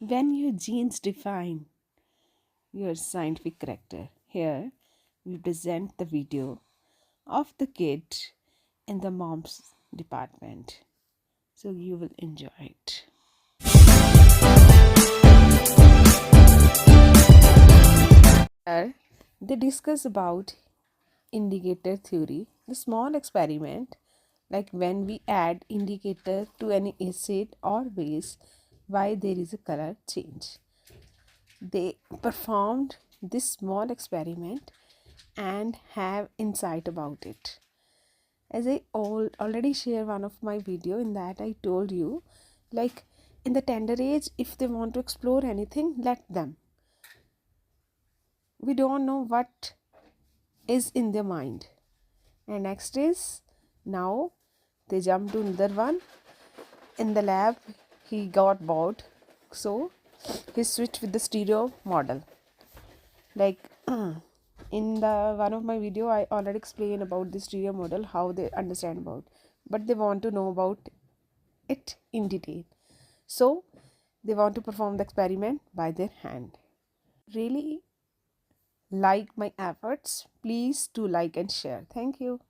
When your genes define your scientific character. Here we present the video of the kid in the mom's department. So you will enjoy it. Here they discuss about indicator theory, the small experiment like when we add indicator to any acid or base, why there is a color change. They performed this small experiment and have insight about it. As I already share one of my video, in that I told you, like in the tender age, if they want to explore anything, let them. We don't know what is in their mind. And next is, now they jump to another one. In the lab he got bored, so he switched with the stereo model. Like in the one of my video I already explained about the stereo model, how they understand about, but they want to know about it in detail, so they want to perform the experiment by their hand. Really like my efforts, please do like and share. Thank you.